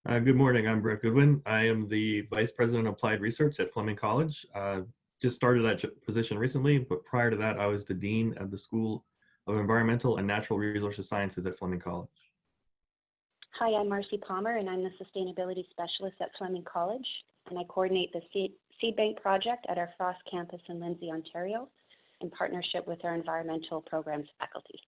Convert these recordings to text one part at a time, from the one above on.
Good morning, I'm Brett Goodwin. I am the Vice President of Applied Research at Fleming College. Just started that position recently, but prior to that, I was the Dean of the School of Environmental and Natural Resources Sciences at Fleming College. Hi, I'm Marcy Palmer, and I'm the Sustainability Specialist at Fleming College, and I coordinate the Seed Bank project at our Frost campus in Lindsay, Ontario, in partnership with our environmental programs faculty.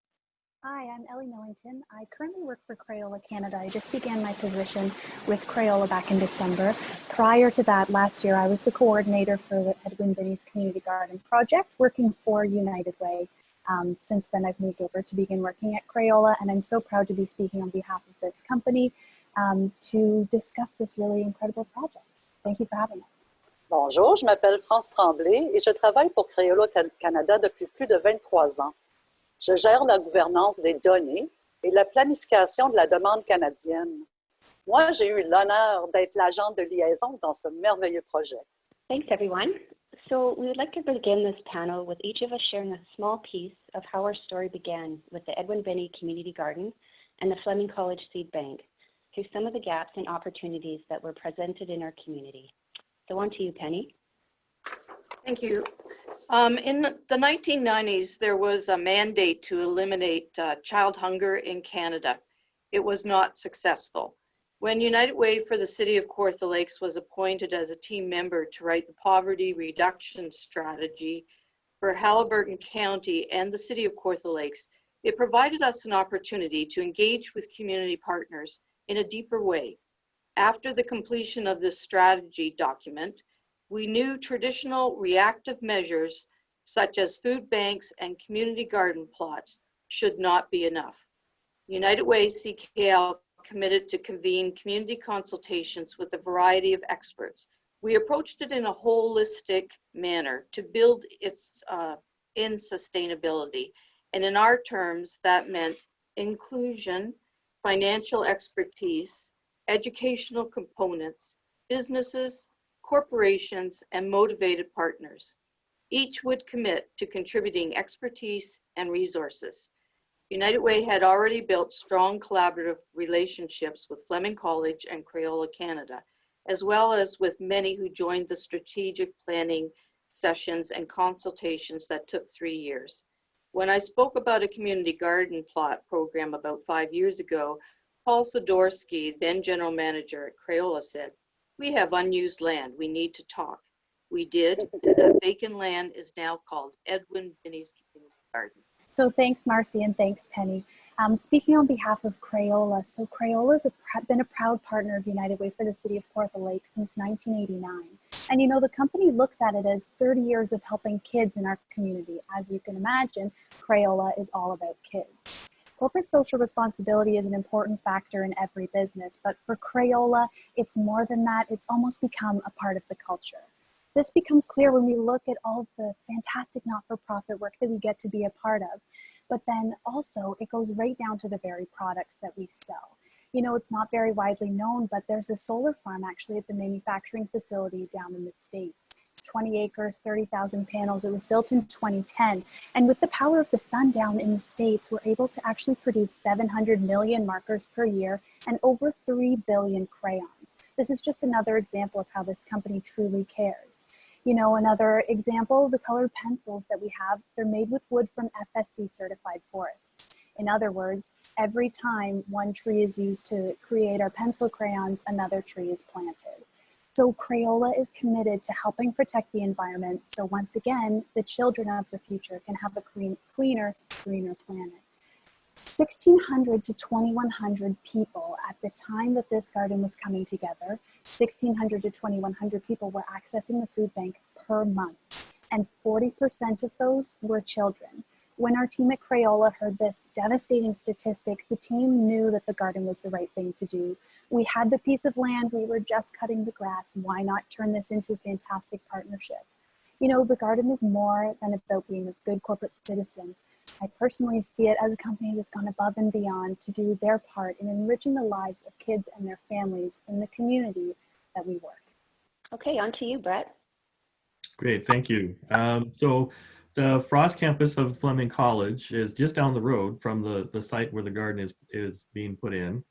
Hi, I'm Elly Millington. I currently work for Crayola Canada. I just began my position with Crayola back in December. Prior to that, last year, I was the coordinator for the Edwin Binney's Community Garden project, working for United Way. Since then, I've moved over to begin working at Crayola, and I'm so proud to be speaking on behalf of this company to discuss this really incredible project. Thank you for having us. Bonjour, je m'appelle France Tremblay et je travaille pour Crayola Canada depuis plus de 23 ans. Je gère la gouvernance des données et la planification de la demande canadienne. Moi, j'ai eu l'honneur d'être l'agent de liaison dans ce merveilleux projet. Thanks, everyone. So we would like to begin this panel with each of us sharing a small piece of how our story began with the Edwin Binney Community Garden and the Fleming College Seed Bank through some of the gaps and opportunities that were presented in our community. So on to you, Penny. Thank you. In the 1990s, there was a mandate to eliminate child hunger in Canada. It was not successful. When United Way for the City of Kawartha Lakes was appointed as a team member to write the poverty reduction strategy for Haliburton County and the City of Kawartha Lakes, it provided us an opportunity to engage with community partners in a deeper way. After the completion of this strategy document, we knew traditional reactive measures such as food banks and community garden plots should not be enough. United Way CKL committed to convene community consultations with a variety of experts. We approached it in a holistic manner to build its in sustainability. And in our terms, that meant inclusion, financial expertise, educational components, businesses, corporations, and motivated partners. Each would commit to contributing expertise and resources. United Way had already built strong collaborative relationships with Fleming College and Crayola Canada, as well as with many who joined the strategic planning sessions and consultations that took 3 years. When I spoke about a community garden plot program about 5 years ago, Paul Sidorsky, then general manager at Crayola, said, "We have unused land, we need to talk." We did, and that vacant land is now called Edwin Binney's Community Garden. So thanks, Marcy, and thanks, Penny. Speaking on behalf of Crayola, so Crayola has been a proud partner of United Way for the City of Kawartha Lakes since 1989. And you know, the company looks at it as 30 years of helping kids in our community. As you can imagine, Crayola is all about kids. Corporate social responsibility is an important factor in every business, but for Crayola, it's more than that. It's almost become a part of the culture. This becomes clear when we look at all of the fantastic not-for-profit work that we get to be a part of, but then also it goes right down to the very products that we sell. You know, it's not very widely known, but there's a solar farm actually at the manufacturing facility down in the States. It's 20 acres, 30,000 panels. It was built in 2010. And with the power of the sun down in the States, we're able to actually produce 700 million markers per year and over 3 billion crayons. This is just another example of how this company truly cares. You know, another example, the colored pencils that we have, they're made with wood from FSC certified forests. In other words, every time one tree is used to create our pencil crayons, another tree is planted. So Crayola is committed to helping protect the environment, so once again, the children of the future can have a cleaner, greener planet. 1,600 to 2,100 people at the time that this garden was coming together, 1,600 to 2,100 people were accessing the food bank per month, and 40% of those were children. When our team at Crayola heard this devastating statistic, the team knew that the garden was the right thing to do. We had the piece of land, we were just cutting the grass. Why not turn this into a fantastic partnership? You know, the garden is more than about being a good corporate citizen. I personally see it as a company that's gone above and beyond to do their part in enriching the lives of kids and their families in the community that we work. Okay, on to you, Brett. Great, thank you. So the Frost campus of Fleming College is just down the road from the site where the garden is being put in.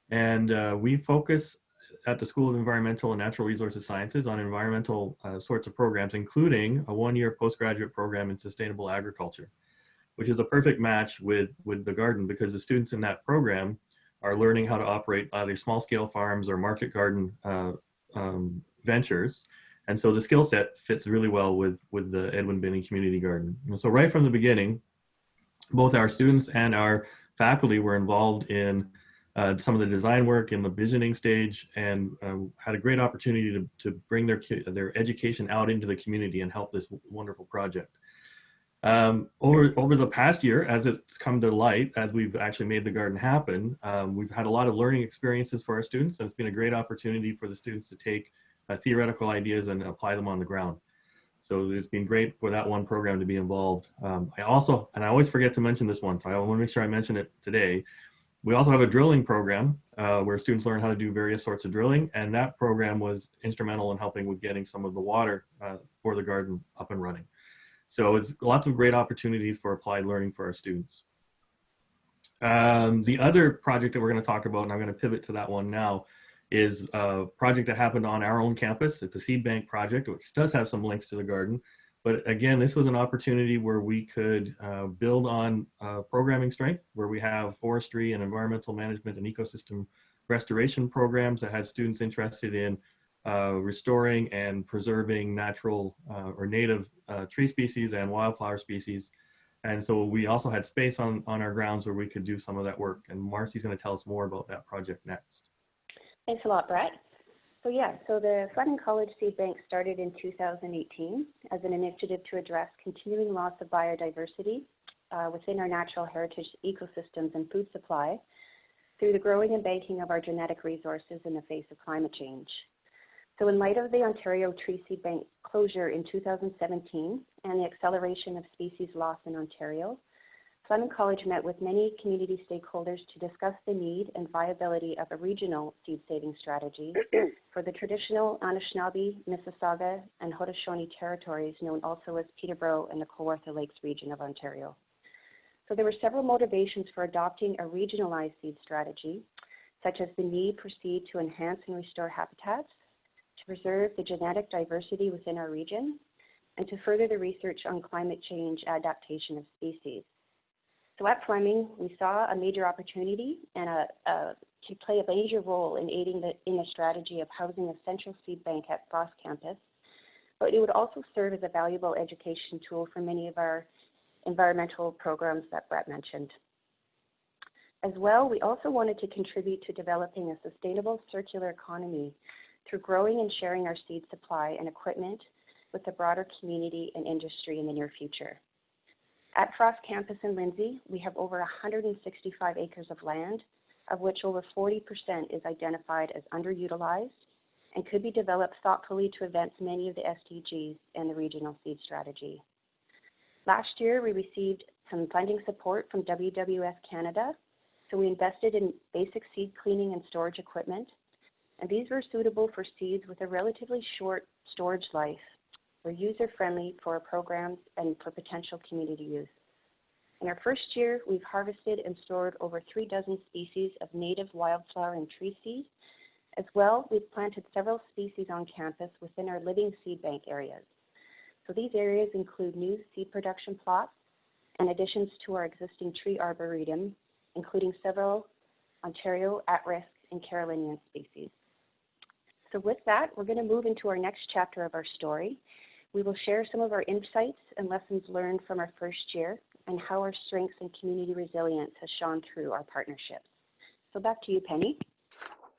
And we focus at the School of Environmental and Natural Resources Sciences on environmental sorts of programs, including a one-year postgraduate program in sustainable agriculture, which is a perfect match with the garden, because the students in that program are learning how to operate either small-scale farms or market garden ventures. And so the skill set fits really well with the Edwin Binney Community Garden. And so right from the beginning, both our students and our faculty were involved in some of the design work in the visioning stage, and had a great opportunity to bring their education out into the community and help this wonderful project. Over the past year, as it's come to light, as we've actually made the garden happen, we've had a lot of learning experiences for our students, and it's been a great opportunity for the students to take theoretical ideas and apply them on the ground. So it's been great for that one program to be involved. I always forget to mention this one, so I want to make sure I mention it today. We also have a drilling program where students learn how to do various sorts of drilling, and that program was instrumental in helping with getting some of the water for the garden up and running. So it's lots of great opportunities for applied learning for our students. The other project that we're going to talk about, and I'm going to pivot to that one now, is a project that happened on our own campus. It's a seed bank project, which does have some links to the garden. But again, this was an opportunity where we could build on programming strength, where we have forestry and environmental management and ecosystem restoration programs that had students interested in restoring and preserving natural or native tree species and wildflower species. And so we also had space on our grounds where we could do some of that work. And Marcy's going to tell us more about that project next. Thanks a lot, Brett. So the Fleming College Seed Bank started in 2018 as an initiative to address continuing loss of biodiversity within our natural heritage ecosystems and food supply through the growing and banking of our genetic resources in the face of climate change. So in light of the Ontario Tree Seed Bank closure in 2017 and the acceleration of species loss in Ontario, Fleming College met with many community stakeholders to discuss the need and viability of a regional seed saving strategy for the traditional Anishinaabe, Mississauga, and Haudenosaunee territories, known also as Peterborough and the Kawartha Lakes region of Ontario. So there were several motivations for adopting a regionalized seed strategy, such as the need for seed to enhance and restore habitats, to preserve the genetic diversity within our region, and to further the research on climate change adaptation of species. So at Fleming, we saw a major opportunity and to play a major role in aiding in the strategy of housing a central seed bank at Frost Campus, but it would also serve as a valuable education tool for many of our environmental programs that Brett mentioned. As well, we also wanted to contribute to developing a sustainable circular economy through growing and sharing our seed supply and equipment with the broader community and industry in the near future. At Frost Campus in Lindsay, we have over 165 acres of land, of which over 40% is identified as underutilized and could be developed thoughtfully to advance many of the SDGs and the regional seed strategy. Last year, we received some funding support from WWF Canada, so we invested in basic seed cleaning and storage equipment, and these were suitable for seeds with a relatively short storage life. Were user-friendly for our programs and for potential community use. In our first year, we've harvested and stored over 3 dozen species of native wildflower and tree seed. As well, we've planted several species on campus within our living seed bank areas. So these areas include new seed production plots and additions to our existing tree arboretum, including several Ontario at-risk and Carolinian species. So with that, we're going to move into our next chapter of our story. We will share some of our insights and lessons learned from our first year and how our strengths and community resilience has shone through our partnerships. So back to you, Penny.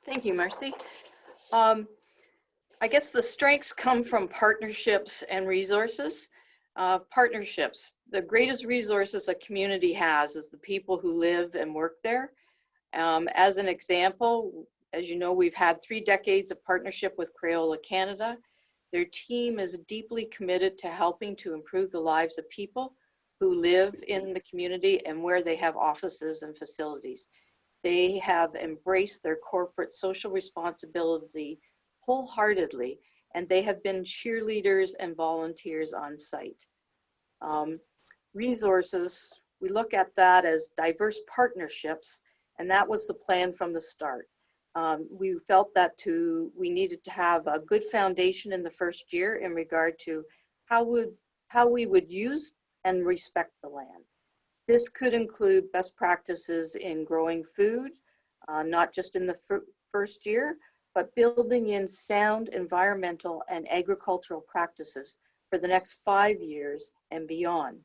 Thank you, Marcy. I guess the strengths come from partnerships and resources. Partnerships, the greatest resources a community has is the people who live and work there. As an example, as you know, we've had 3 decades of partnership with Crayola Canada. Their team is deeply committed to helping to improve the lives of people who live in the community and where they have offices and facilities. They have embraced their corporate social responsibility wholeheartedly, and they have been cheerleaders and volunteers on site. Resources, we look at that as diverse partnerships, and that was the plan from the start. We felt that we needed to have a good foundation in the first year in regard to how we would use and respect the land. This could include best practices in growing food, not just in the first year, but building in sound environmental and agricultural practices for the next 5 years and beyond.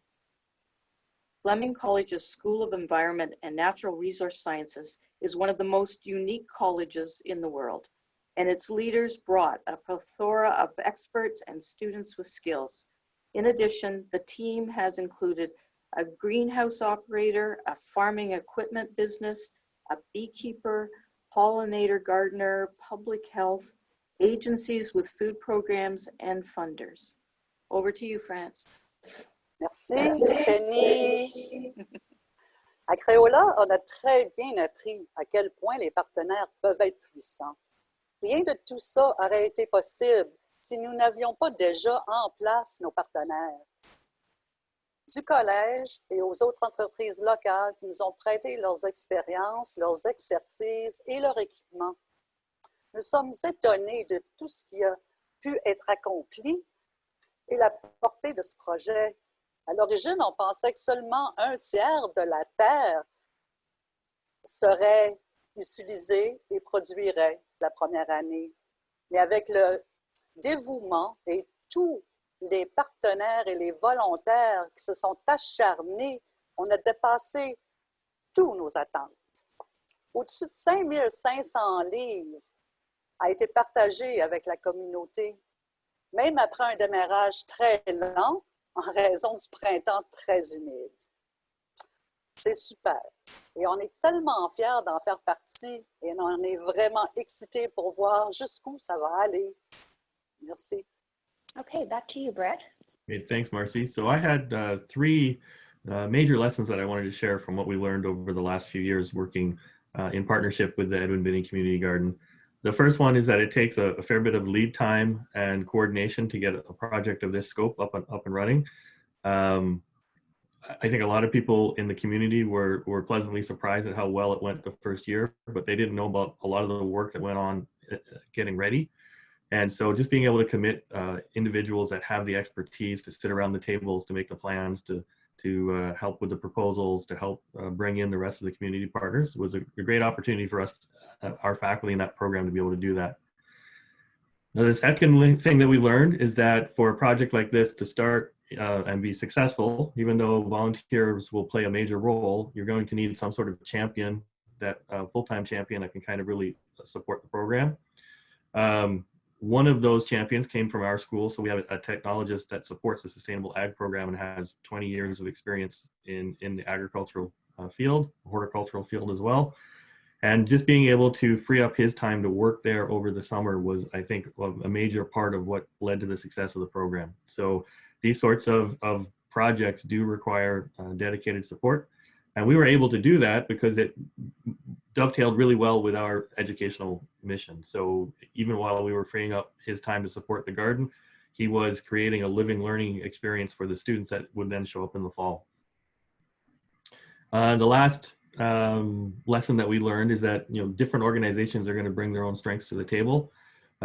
Fleming College's School of Environment and Natural Resource Sciences is one of the most unique colleges in the world, and its leaders brought a plethora of experts and students with skills. In addition, the team has included a greenhouse operator, a farming equipment business, a beekeeper, pollinator gardener, public health, agencies with food programs, and funders. Over to you, France. Merci, Penny. À Crayola, on a très bien appris à quel point les partenaires peuvent être puissants. Rien de tout ça aurait été possible si nous n'avions pas déjà en place nos partenaires. Du collège et aux autres entreprises locales qui nous ont prêté leurs expériences, leurs expertises et leur équipement. Nous sommes étonnés de tout ce qui a pu être accompli et la portée de ce projet. À l'origine, on pensait que seulement 1/3 de la terre serait utilisée et produirait la première année. Mais avec le dévouement et tous les partenaires et les volontaires qui se sont acharnés, on a dépassé tous nos attentes. Au-dessus de 5500 livres a été partagé avec la communauté, même après un démarrage très lent en raison du printemps très humide. C'est super. Et on est tellement fiers d'en faire partie et on est vraiment excités pour voir jusqu'où ça va aller. Merci. Okay, back to you, Brett. Great, thanks, Marcy. So I had three major lessons that I wanted to share from what we learned over the last few years working in partnership with the Edwin Binney Community Garden. The first one is that it takes a fair bit of lead time and coordination to get a project of this scope up and running. I think a lot of people in the community were pleasantly surprised at how well it went the first year, but they didn't know about a lot of the work that went on getting ready. And so just being able to commit individuals that have the expertise to sit around the tables, to make the plans, to help with the proposals, to help bring in the rest of the community partners was a great opportunity for us, our faculty in that program, to be able to do that. Now, the second thing that we learned is that for a project like this to start and be successful, even though volunteers will play a major role, you're going to need some sort of champion, that full-time champion that can kind of really support the program. One of those champions came from our school. So we have a technologist that supports the Sustainable Ag program and has 20 years of experience in the agricultural field, horticultural field as well. And just being able to free up his time to work there over the summer was, I think, a major part of what led to the success of the program. So these sorts of projects do require dedicated support. And we were able to do that because it dovetailed really well with our educational mission. So even while we were freeing up his time to support the garden, he was creating a living learning experience for the students that would then show up in the fall. The last lesson that we learned is that different organizations are going to bring their own strengths to the table.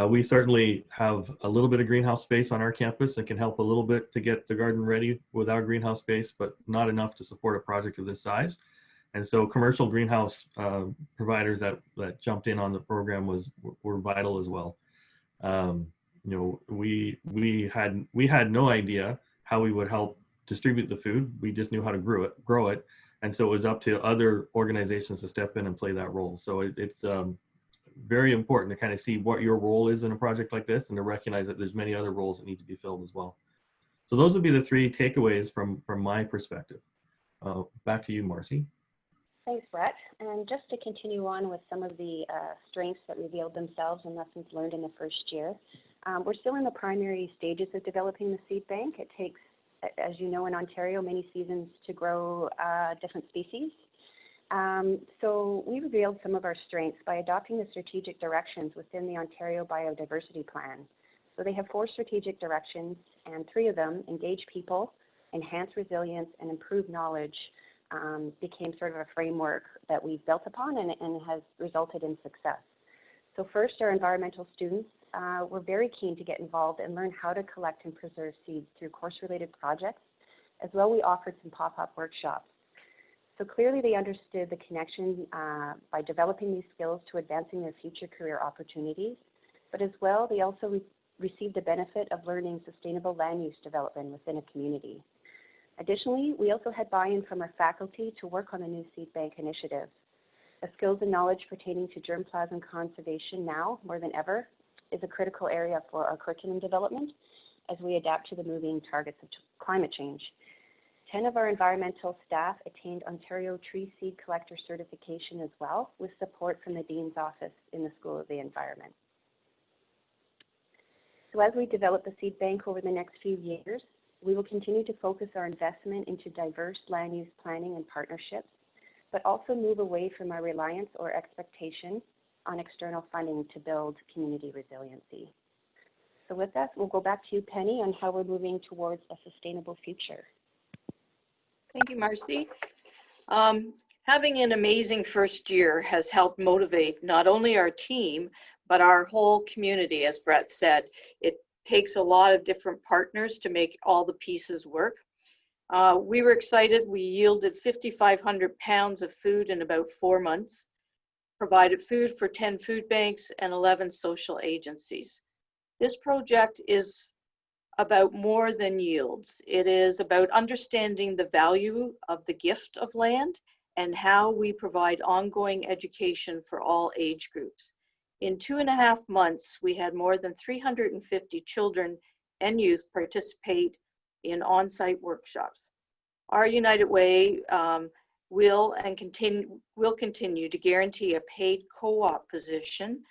We certainly have a little bit of greenhouse space on our campus and can help a little bit to get the garden ready with our greenhouse space, but not enough to support a project of this size. And so commercial greenhouse providers that jumped in on the program were vital as well. We had no idea how we would help distribute the food. We just knew how to grow it. And so it was up to other organizations to step in and play that role. So it's very important to kind of see what your role is in a project like this and to recognize that there's many other roles that need to be filled as well. So those would be the three takeaways from my perspective. Back to you, Marcy. Thanks, Brett. And just to continue on with some of the strengths that revealed themselves and lessons learned in the first year, we're still in the primary stages of developing the seed bank. It takes, as you know, in Ontario, many seasons to grow different species. So we revealed some of our strengths by adopting the strategic directions within the Ontario Biodiversity Plan. So they have 4 strategic directions, and 3 of them, engage people, enhance resilience, and improve knowledge, became sort of a framework that we've built upon and has resulted in success. So first, our environmental students were very keen to get involved and learn how to collect and preserve seeds through course-related projects. As well, we offered some pop-up workshops. So clearly they understood the connection by developing these skills to advancing their future career opportunities. But as well, they also received the benefit of learning sustainable land use development within a community. Additionally, we also had buy-in from our faculty to work on the new seed bank initiative. The skills and knowledge pertaining to germplasm conservation now, more than ever, is a critical area for our curriculum development as we adapt to the moving targets of climate change. 10 of our environmental staff attained Ontario Tree Seed Collector certification as well, with support from the Dean's Office in the School of the Environment. So as we develop the seed bank over the next few years, we will continue to focus our investment into diverse land use planning and partnerships, but also move away from our reliance or expectation on external funding to build community resiliency. So with that, we'll go back to you, Penny, on how we're moving towards a sustainable future. Thank you, Marcy. Having an amazing first year has helped motivate not only our team, but our whole community, as Brett said. It takes a lot of different partners to make all the pieces work. We were excited. We yielded 5,500 pounds of food in about 4 months, provided food for 10 food banks and 11 social agencies. This project is about more than yields. It is about understanding the value of the gift of land and how we provide ongoing education for all age groups. In 2.5 months, we had more than 350 children and youth participate in on-site workshops. Our United Way will continue to guarantee a paid co-op position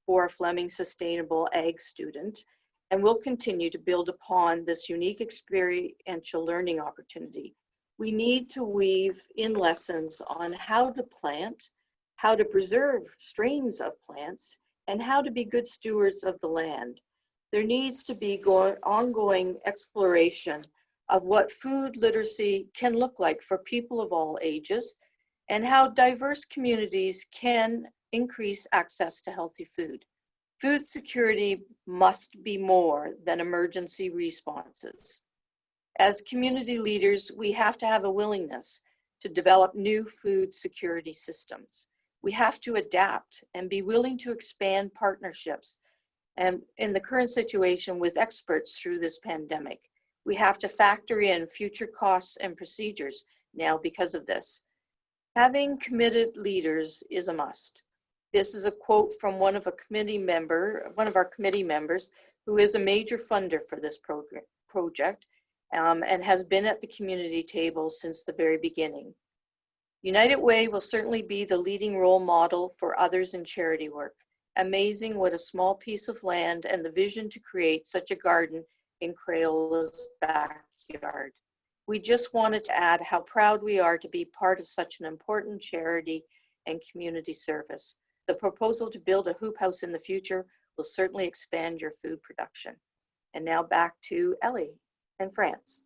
for a Fleming Sustainable Ag student, and will continue to build upon this unique experiential learning opportunity. We need to weave in lessons on how to plant, how to preserve strains of plants, and how to be good stewards of the land. There needs to be ongoing exploration of what food literacy can look like for people of all ages, and how diverse communities can increase access to healthy food. Food security must be more than emergency responses. As community leaders, we have to have a willingness to develop new food security systems. We have to adapt and be willing to expand partnerships. And in the current situation with experts through this pandemic, we have to factor in future costs and procedures now because of this. Having committed leaders is a must. This is a quote from one of our committee members who is a major funder for this project and has been at the community table since the very beginning. United Way will certainly be the leading role model for others in charity work. Amazing what a small piece of land and the vision to create such a garden in Crayola's backyard. We just wanted to add how proud we are to be part of such an important charity and community service. The proposal to build a hoop house in the future will certainly expand your food production. And now back to Elly and France.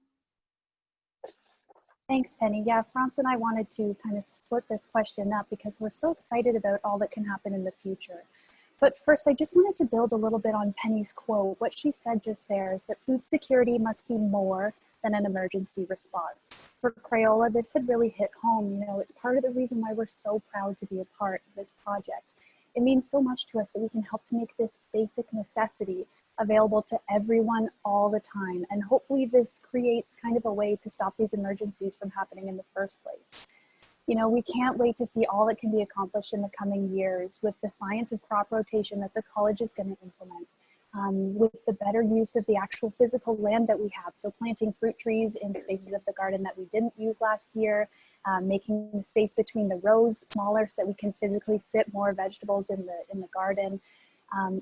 Thanks, Penny. Yeah, France and I wanted to kind of split this question up because we're so excited about all that can happen in the future. But first, I just wanted to build a little bit on Penny's quote. What she said just there is that food security must be more than an emergency response. For Crayola, this had really hit home. You know, it's part of the reason why we're so proud to be a part of this project. It means so much to us that we can help to make this basic necessity available to everyone all the time. And hopefully this creates kind of a way to stop these emergencies from happening in the first place. You know, we can't wait to see all that can be accomplished in the coming years with the science of crop rotation that the college is going to implement, with the better use of the actual physical land that we have. So planting fruit trees in spaces of the garden that we didn't use last year, making the space between the rows smaller so that we can physically fit more vegetables in the garden.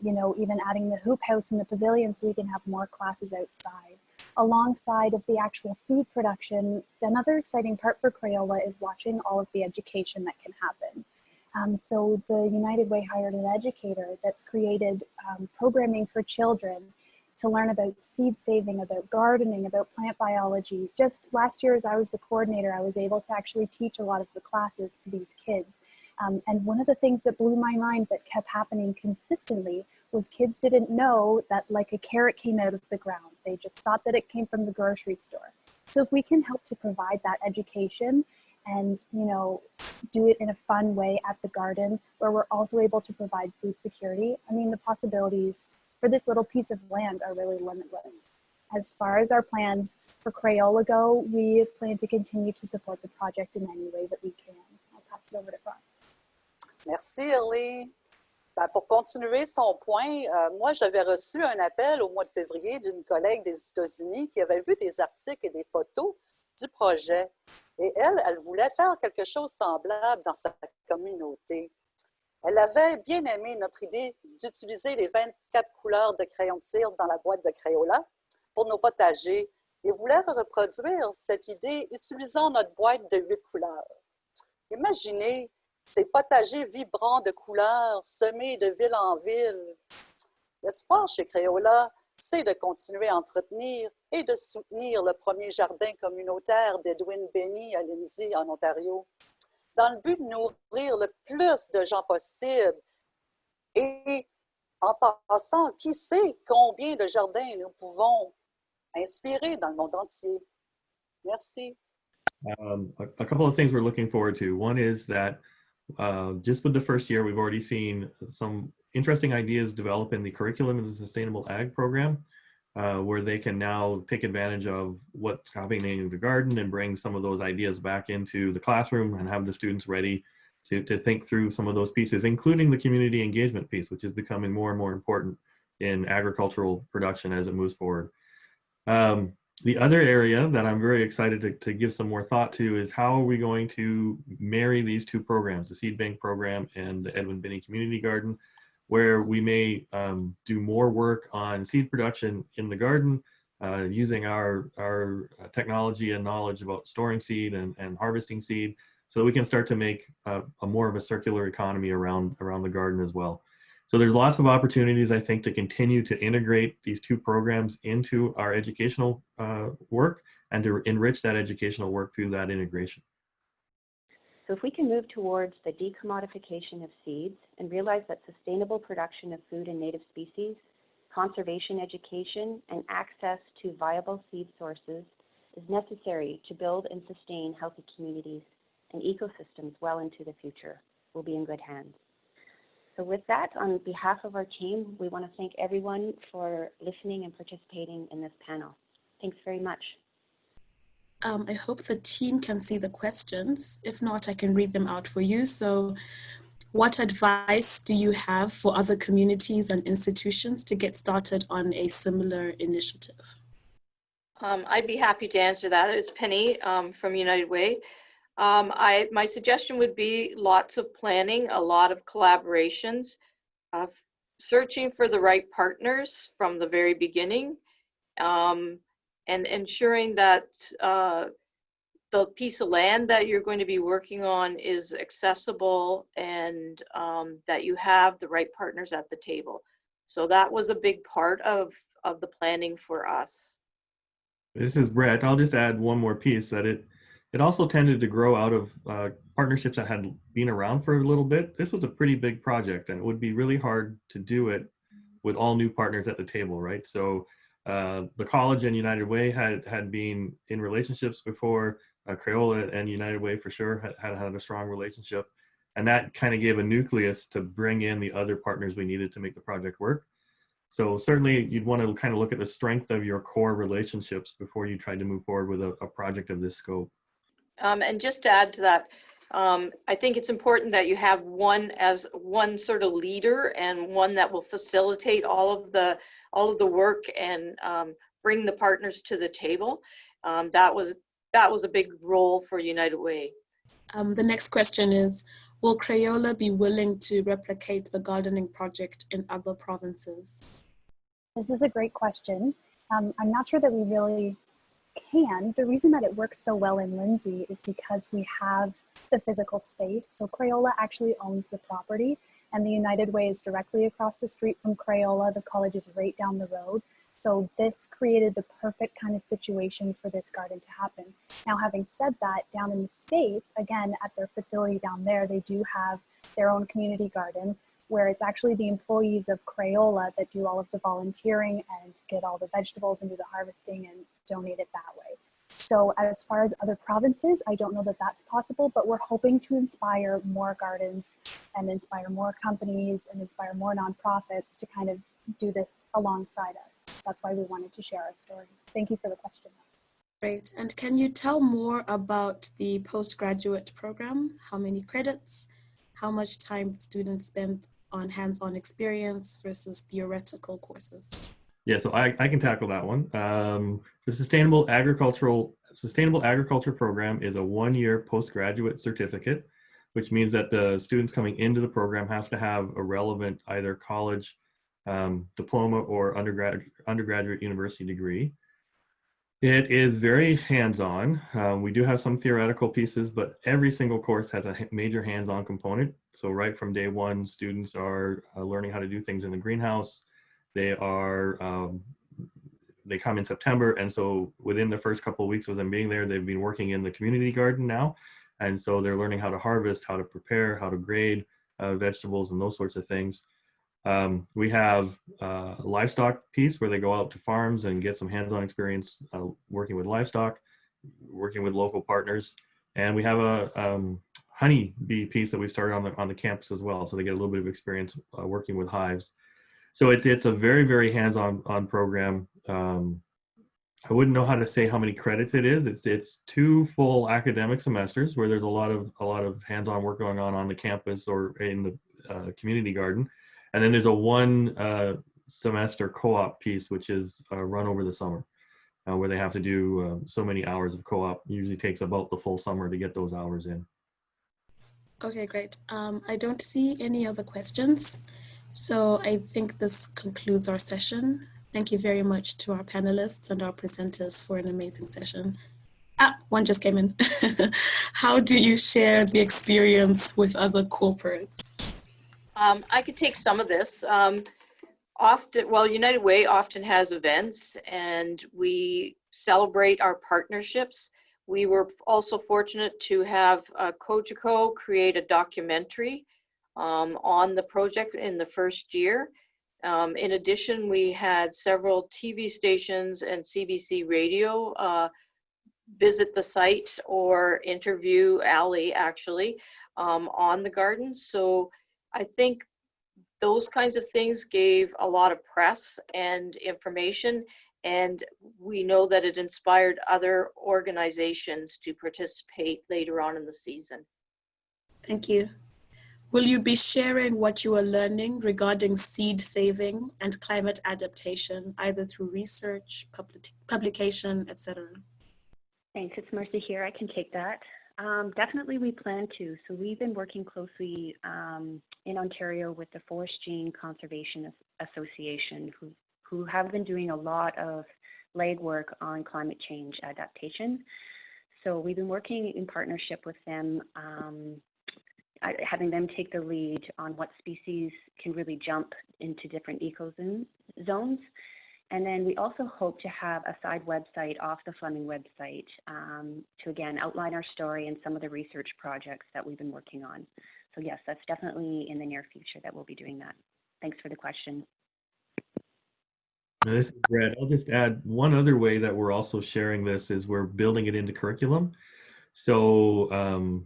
You know, even adding the hoop house in the pavilion so we can have more classes outside. Alongside of the actual food production, another exciting part for Crayola is watching all of the education that can happen. So the United Way hired an educator that's created programming for children to learn about seed saving, about gardening, about plant biology. Just last year, as I was the coordinator, I was able to actually teach a lot of the classes to these kids. And one of the things that blew my mind that kept happening consistently was kids didn't know that like a carrot came out of the ground. They just thought that it came from the grocery store. So if we can help to provide that education and, you know, do it in a fun way at the garden where we're also able to provide food security, I mean, the possibilities for this little piece of land are really limitless. As far as our plans for Crayola go, we plan to continue to support the project in any way that we can. I'll pass it over to Franz. Merci, Elly. Ben, pour continuer son point, moi, j'avais reçu un appel au mois de février d'une collègue des États-Unis qui avait vu des articles et des photos du projet. Et elle voulait faire quelque chose de semblable dans sa communauté. Elle avait bien aimé notre idée d'utiliser les 24 couleurs de crayon de cire dans la boîte de Crayola pour nos potagers et voulait reproduire cette idée utilisant notre boîte de 8 couleurs. Imaginez ces potagers vibrants de couleurs semés de ville en ville. L'espoir chez Crayola, c'est de continuer à entretenir et de soutenir le premier jardin communautaire d'Edwin Binney à Lindsay, en Ontario, dans le but de nourrir le plus de gens possible. Et en passant, qui sait combien de jardins nous pouvons inspirer dans le monde entier. Merci. A couple of things we're looking forward to. One is that just with the first year, we've already seen some interesting ideas develop in the curriculum of the Sustainable Ag program, where they can now take advantage of what's happening in the garden and bring some of those ideas back into the classroom and have the students ready to think through some of those pieces, including the community engagement piece, which is becoming more and more important in agricultural production as it moves forward. The other area that I'm very excited to give some more thought to is how are we going to marry these two programs, the Seed Bank program and the Edwin Binney Community Garden, where we may do more work on seed production in the garden, using our technology and knowledge about storing seed and harvesting seed, so that we can start to make a more of a circular economy around the garden as well. So there's lots of opportunities, I think, to continue to integrate these two programs into our educational work and to enrich that educational work through that integration. So if we can move towards the decommodification of seeds and realize that sustainable production of food and native species, conservation education, and access to viable seed sources is necessary to build and sustain healthy communities and ecosystems well into the future, we'll be in good hands. So with that, on behalf of our team, we want to thank everyone for listening and participating in this panel. Thanks very much. I hope the team can see the questions. If not, I can read them out for you. So what advice do you have for other communities and institutions to get started on a similar initiative? I'd be happy to answer that. It's Penny from United Way. My suggestion would be lots of planning, a lot of collaborations, searching for the right partners from the very beginning, and ensuring that the piece of land that you're going to be working on is accessible and that you have the right partners at the table. So that was a big part of the planning for us. This is Brett. I'll just add one more piece, that it also tended to grow out of partnerships that had been around for a little bit. This was a pretty big project, and it would be really hard to do it with all new partners at the table, right? So the college and United Way had been in relationships before. Crayola and United Way for sure had a strong relationship, and that kind of gave a nucleus to bring in the other partners we needed to make the project work. So certainly you'd want to kind of look at the strength of your core relationships before you try to move forward with a project of this scope. And just to add to that, I think it's important that you have one sort of leader and one that will facilitate all of the work and bring the partners to the table. That was a big role for United Way. The next question is, will Crayola be willing to replicate the gardening project in other provinces? This is a great question. I'm not sure that we really can. The reason that it works so well in Lindsay is because we have the physical space. So Crayola actually owns the property, and the United Way is directly across the street from Crayola. The college is right down the road. So this created the perfect kind of situation for this garden to happen. Now, having said that, down in the States, again, at their facility down there, they do have their own community garden where it's actually the employees of Crayola that do all of the volunteering and get all the vegetables and do the harvesting and donate it that way. So as far as other provinces, I don't know that that's possible, but we're hoping to inspire more gardens and inspire more companies and inspire more nonprofits to kind of do this alongside us. That's why we wanted to share our story. Thank you for the question. Great. And can you tell more about the postgraduate program? How many credits? How much time students spend on hands-on experience versus theoretical courses? Yeah, so I can tackle that one. The Sustainable Agriculture Program is a one-year postgraduate certificate, which means that the students coming into the program have to have a relevant either college diploma or undergraduate university degree. It is very hands-on. We do have some theoretical pieces, but every single course has a major hands-on component. So right from day one, students are learning how to do things in the greenhouse. They come in September, and so within the first couple of weeks of them being there, they've been working in the community garden now. And so they're learning how to harvest, how to prepare, how to grade vegetables and those sorts of things. We have a livestock piece where they go out to farms and get some hands-on experience working with livestock, working with local partners. And we have a honey bee piece that we started on the campus as well. So they get a little bit of experience working with hives. So it's a very, very hands-on program. I wouldn't know how to say how many credits it is. It's 2 full academic semesters where there's a lot of hands-on work going on the campus or in the community garden. And then there's a 1 semester co-op piece, which is run over the summer, where they have to do so many hours of co-op. Usually takes about the full summer to get those hours in. Okay, great. I don't see any other questions. So I think this concludes our session. Thank you very much to our panelists and our presenters for an amazing session. One just came in. How do you share the experience with other corporates? I could take some of this. United Way often has events and we celebrate our partnerships. We were also fortunate to have Cogeco create a documentary on the project in the first year. In addition, we had several TV stations and CBC radio visit the site or interview Elly actually on the garden. So I think those kinds of things gave a lot of press and information, and we know that it inspired other organizations to participate later on in the season. Thank you. Will you be sharing what you are learning regarding seed saving and climate adaptation, either through research, publication, etc.? Thanks, it's Marcy here. I can take that. Definitely we plan to. So we've been working closely in Ontario with the Forest Gene Conservation Association, who have been doing a lot of legwork on climate change adaptation. So we've been working in partnership with them, having them take the lead on what species can really jump into different ecozones. And then we also hope to have a side website off the Fleming website to again outline our story and some of the research projects that we've been working on. So yes, that's definitely in the near future that we'll be doing that. Thanks for the question. Now, this is Brad. I'll just add one other way that we're also sharing this is we're building it into curriculum. So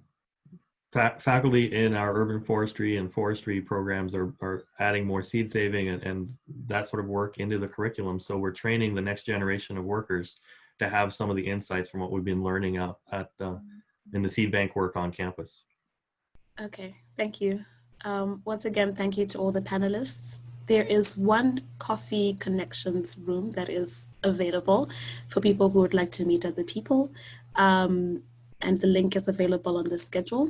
faculty in our urban forestry and forestry programs are adding more seed saving and that sort of work into the curriculum. So we're training the next generation of workers to have some of the insights from what we've been learning in the seed bank work on campus. Okay, thank you. Once again, thank you to all the panelists. There is one Coffee Connections room that is available for people who would like to meet other people. And the link is available on the schedule.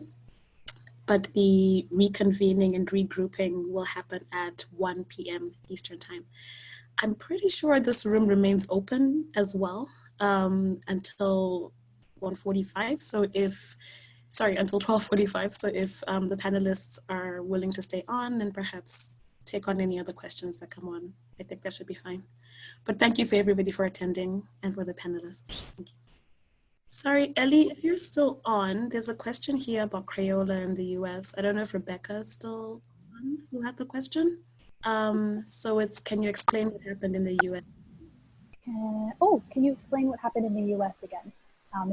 But the reconvening and regrouping will happen at 1 p.m. Eastern Time. I'm pretty sure this room remains open as well until 1:45. Until 12:45. So if the panelists are willing to stay on and perhaps take on any other questions that come on. I think that should be fine. But thank you for everybody for attending and for the panelists. Thank you. Sorry, Elly, if you're still on, there's a question here about Crayola in the US. I don't know if Rebecca is still on who had the question. So it's, can you explain what happened in the US? Can you explain what happened in the US again?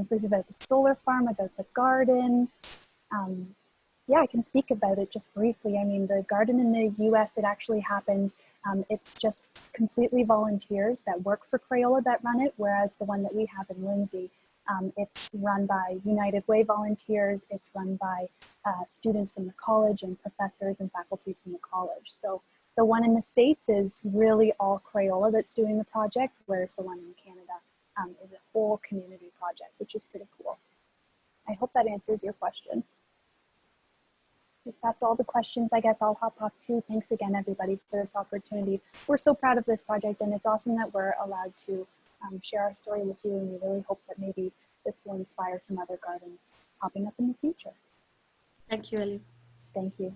Is this about the solar farm, about the garden? Yeah, I can speak about it just briefly. I mean, the garden in the US, it actually happened. It's just completely volunteers that work for Crayola that run it, whereas the one that we have in Lindsay, it's run by United Way volunteers. It's run by students from the college and professors and faculty from the college. So the one in the States is really all Crayola that's doing the project, whereas the one in Canada is a whole community project, which is pretty cool. I hope that answers your question. If that's all the questions, I guess I'll hop off too. Thanks again, everybody, for this opportunity. We're so proud of this project, and it's awesome that we're allowed to share our story with you, and we really hope that maybe this will inspire some other gardens popping up in the future. Thank you, Elly. Thank you.